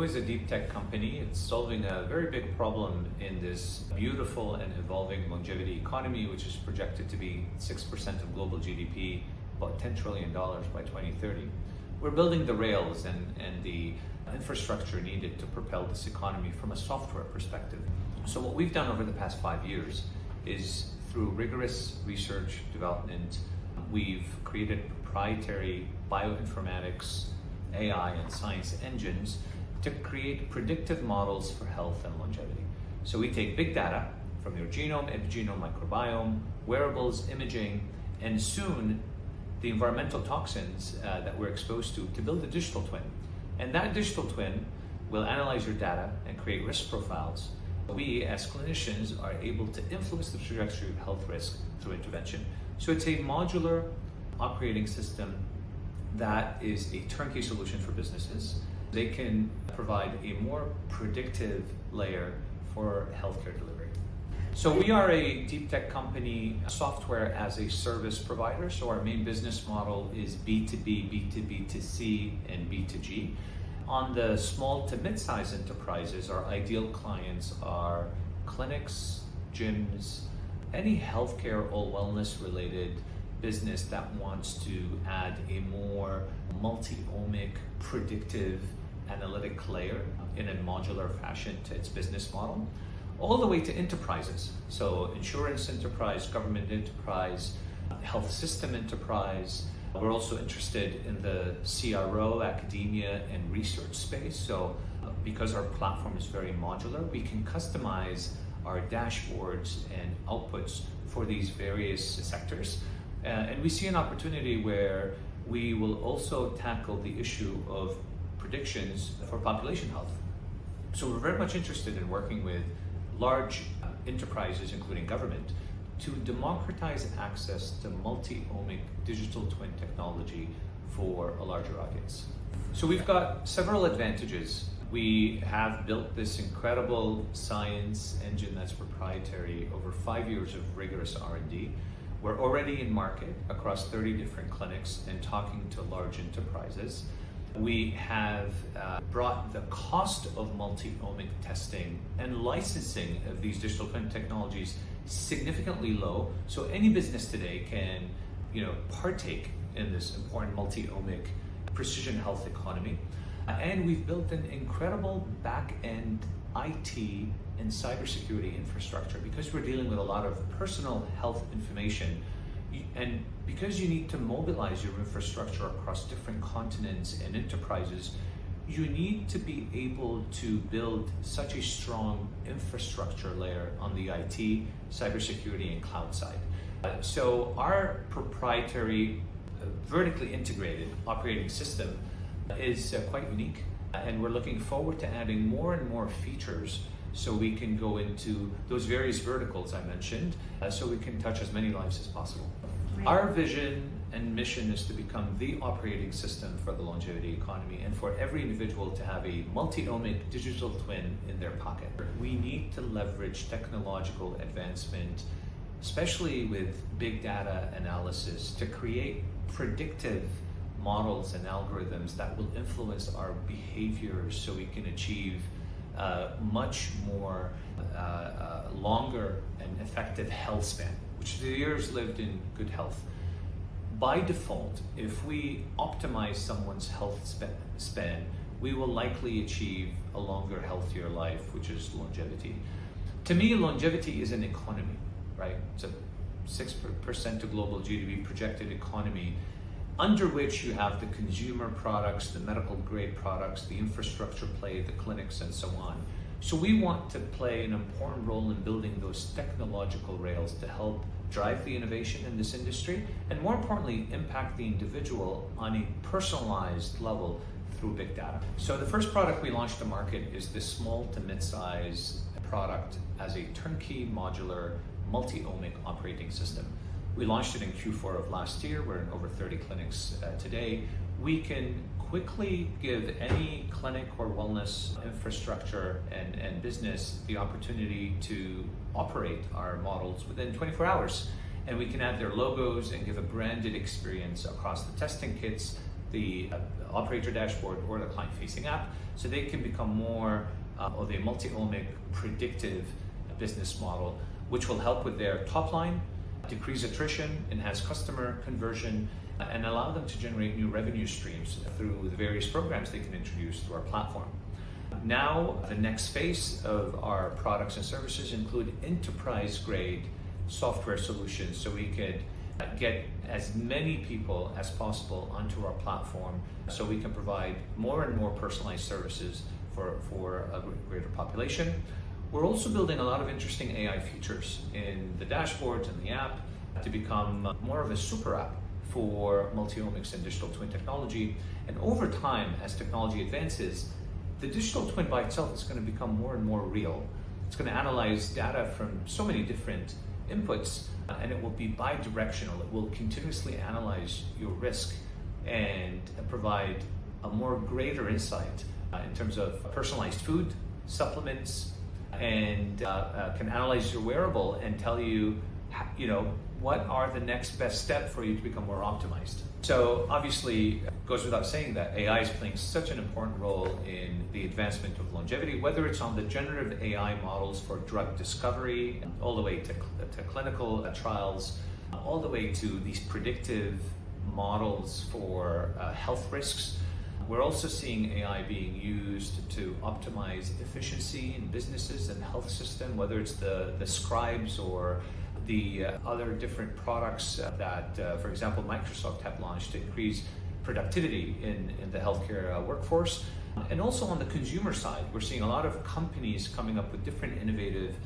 New is a deep tech company. It's solving a very big problem in this beautiful and evolving longevity economy, which is projected to be 6% of global GDP, about $10 trillion by 2030. We're building the rails and the infrastructure needed to propel this economy from a software perspective. So what we've done over the past 5 years is through rigorous research development, we've created proprietary bioinformatics, AI, and science engines to create predictive models for health and longevity. So we take big data from your genome, epigenome, microbiome, wearables, imaging, and soon the environmental toxins that we're exposed to build a digital twin. And that digital twin will analyze your data and create risk profiles. We, as clinicians, are able to influence the trajectory of health risk through intervention. So it's a modular operating system that is a turnkey solution for businesses. They can provide a more predictive layer for healthcare delivery. So we are a deep tech company, software as a service provider. So our main business model is B2B, B2B2C, and B2G. On the small to mid-size enterprises, our ideal clients are clinics, gyms, any healthcare or wellness related business that wants to add a more multi-omic, predictive, analytic layer in a modular fashion to its business model, all the way to enterprises. So insurance enterprise, government enterprise, health system enterprise. We're also interested in the CRO, academia, and research space. So because our platform is very modular, we can customize our dashboards and outputs for these various sectors. And we see an opportunity where we will also tackle the issue of predictions for population health. So we're very much interested in working with large enterprises, including government, to democratize access to multi-omic digital twin technology for a larger audience. So we've got several advantages. We have built this incredible science engine that's proprietary over 5 years of rigorous R&D. We're already in market across 30 different clinics and talking to large enterprises. We have brought the cost of multi-omic testing and licensing of these digital twin technologies significantly low, so any business today can, partake in this important multi-omic precision health economy. And we've built an incredible back-end IT and cybersecurity infrastructure because we're dealing with a lot of personal health information, and because you need to mobilize your infrastructure across different continents and enterprises, you need to be able to build such a strong infrastructure layer on the IT, cybersecurity, and cloud side. So our proprietary, vertically integrated operating system is quite unique, and we're looking forward to adding more and more features so we can go into those various verticals I mentioned, so we can touch as many lives as possible. Right. Our vision and mission is to become the operating system for the longevity economy and for every individual to have a multi-omic digital twin in their pocket. We need to leverage technological advancement, especially with big data analysis, to create predictive models and algorithms that will influence our behaviors so we can achieve much more longer and effective health span, which is the years lived in good health. By default, if we optimize someone's health span, we will likely achieve a longer, healthier life, which is longevity. To me, longevity is an economy, right? It's a 6% of global GDP projected economy, under which you have the consumer products, the medical grade products, the infrastructure play, the clinics, and so on. So we want to play an important role in building those technological rails to help drive the innovation in this industry, and more importantly, impact the individual on a personalized level through big data. So the first product we launched to market is this small to mid-size product as a turnkey modular multi-omic operating system. We launched it in Q4 of last year. We're in over 30 clinics today. We can quickly give any clinic or wellness infrastructure and business the opportunity to operate our models within 24 hours. And we can add their logos and give a branded experience across the testing kits, the operator dashboard or the client-facing app, so they can become more of a multi-omic predictive business model, which will help with their top line, decrease attrition, enhance customer conversion, and allow them to generate new revenue streams through the various programs they can introduce to our platform. Now, the next phase of our products and services include enterprise-grade software solutions, so we could get as many people as possible onto our platform, so we can provide more and more personalized services for a greater population. We're also building a lot of interesting AI features in the dashboards and the app to become more of a super app for multi-omics and digital twin technology. And over time, as technology advances, the digital twin by itself is going to become more and more real. It's going to analyze data from so many different inputs, and it will be bi-directional. It will continuously analyze your risk and provide a more greater insight in terms of personalized food, supplements, and can analyze your wearable and tell you, what are the next best step for you to become more optimized. So obviously, it goes without saying that AI is playing such an important role in the advancement of longevity, whether it's on the generative AI models for drug discovery, all the way to clinical trials, all the way to these predictive models for health risks. We're also seeing AI being used to optimize efficiency in businesses and health system, whether it's the scribes or the other different products that, for example, Microsoft have launched to increase productivity in the healthcare workforce. And also on the consumer side, we're seeing a lot of companies coming up with different innovative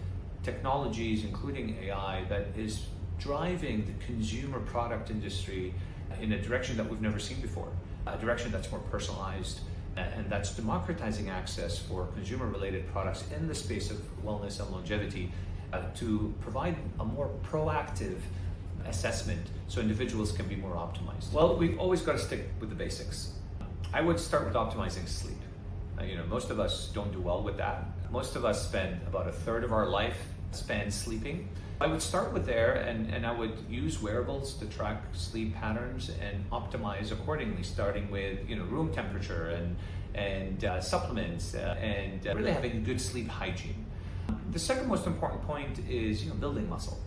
technologies, including AI, that is driving the consumer product industry in a direction that we've never seen before, a direction that's more personalized, and that's democratizing access for consumer-related products in the space of wellness and longevity to provide a more proactive assessment so individuals can be more optimized. Well, we've always got to stick with the basics. I would start with optimizing sleep. Most of us don't do well with that. Most of us spend about a third of our life spent sleeping. I would start with there, and I would use wearables to track sleep patterns and optimize accordingly, starting with room temperature and supplements and really having good sleep hygiene. The second most important point is building muscle.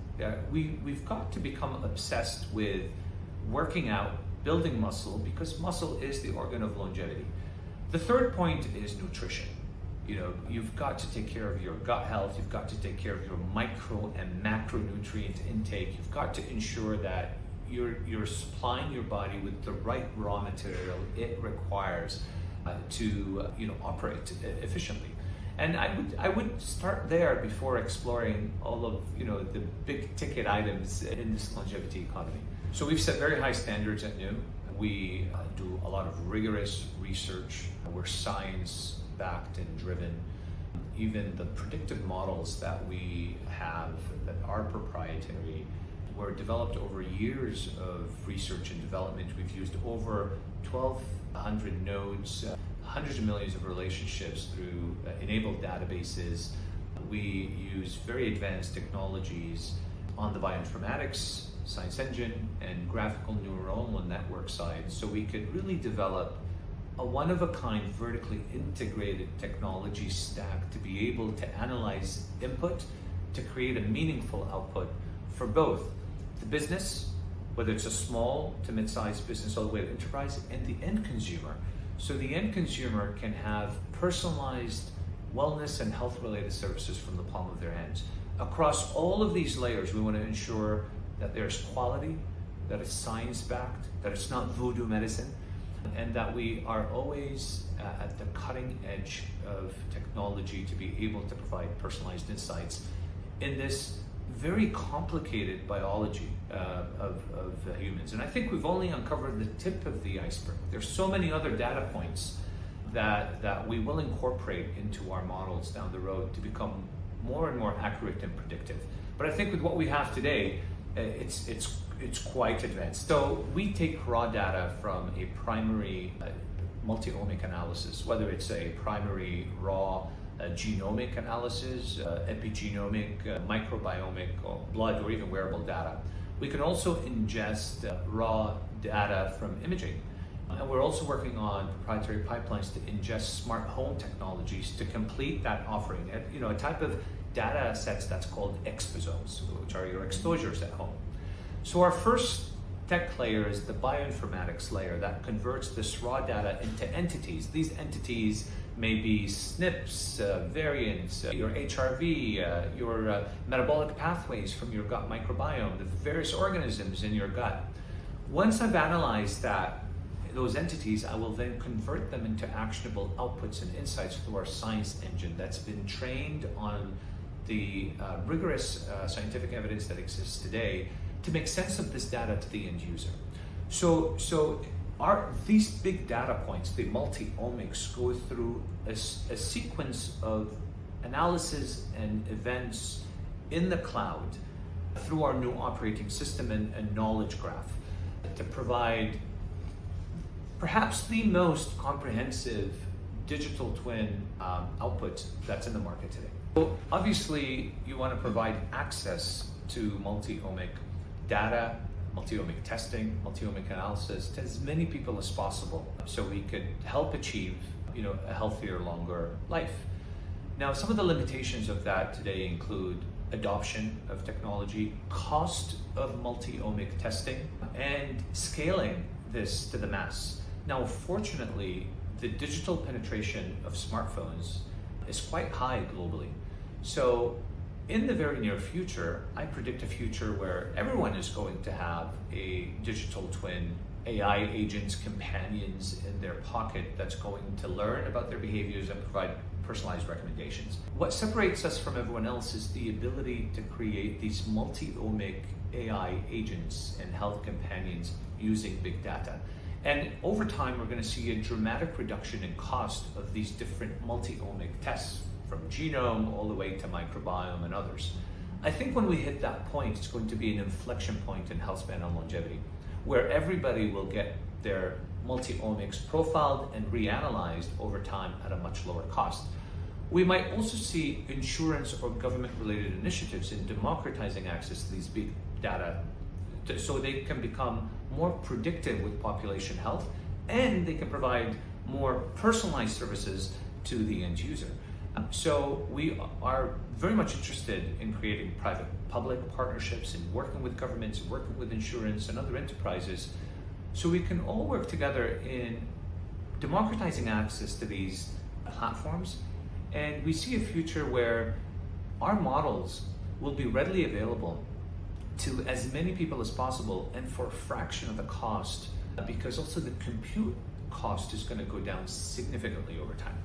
We've got to become obsessed with working out, building muscle, because muscle is the organ of longevity. The third point is nutrition. You've got to take care of your gut health. You've got to take care of your micro and macronutrient intake. You've got to ensure that you're supplying your body with the right raw material it requires to operate efficiently. And I would start there before exploring all of the big ticket items in this longevity economy. So we've set very high standards at New. We do a lot of rigorous research. We're science-backed and driven. Even the predictive models that we have that are proprietary were developed over years of research and development. We've used over 1,200 nodes, hundreds of millions of relationships through enabled databases. We use very advanced technologies on the bioinformatics, science engine, and graphical neuronal network side, so we could really develop a one-of-a-kind vertically integrated technology stack to be able to analyze input to create a meaningful output for both the business, whether it's a small to mid-sized business all the way to enterprise, and the end consumer. So the end consumer can have personalized wellness and health-related services from the palm of their hands. Across all of these layers, we want to ensure that there's quality, that it's science-backed, that it's not voodoo medicine, and that we are always at the cutting edge of technology to be able to provide personalized insights in this very complicated biology of humans. And I think we've only uncovered the tip of the iceberg. There's so many other data points that we will incorporate into our models down the road to become more and more accurate and predictive. But I think with what we have today, it's quite advanced. So we take raw data from a primary multi-omic analysis, whether it's a primary raw genomic analysis, epigenomic, microbiomic, or blood, or even wearable data. We can also ingest raw data from imaging And we're also working on proprietary pipelines to ingest smart home technologies to complete that offering. A type of data sets that's called exposomes, which are your exposures at home. So our first tech layer is the bioinformatics layer that converts this raw data into entities. These entities may be SNPs, variants, your HRV, your metabolic pathways from your gut microbiome, the various organisms in your gut. Once I've analyzed those entities, I will then convert them into actionable outputs and insights through our science engine that's been trained on the rigorous scientific evidence that exists today to make sense of this data to the end user. So these big data points, the multi-omics, go through a sequence of analysis and events in the cloud through our new operating system and knowledge graph to provide perhaps the most comprehensive digital twin output that's in the market today. So obviously, you want to provide access to multi-omic data, multi-omic testing, multi-omic analysis to as many people as possible so we could help achieve a healthier, longer life. Now, some of the limitations of that today include adoption of technology, cost of multi-omic testing, and scaling this to the mass. Now, fortunately, the digital penetration of smartphones is quite high globally. So in the very near future, I predict a future where everyone is going to have a digital twin, AI agents, companions in their pocket that's going to learn about their behaviors and provide personalized recommendations. What separates us from everyone else is the ability to create these multi-omic AI agents and health companions using big data. And over time, we're going to see a dramatic reduction in cost of these different multi-omic tests, from genome all the way to microbiome and others. I think when we hit that point, it's going to be an inflection point in healthspan and longevity, where everybody will get their multi-omics profiled and reanalyzed over time at a much lower cost. We might also see insurance or government-related initiatives in democratizing access to these big data so they can become more predictive with population health, and they can provide more personalized services to the end user. So we are very much interested in creating private-public partnerships and working with governments, working with insurance and other enterprises, so we can all work together in democratizing access to these platforms. And we see a future where our models will be readily available to as many people as possible and for a fraction of the cost, because also the compute cost is going to go down significantly over time.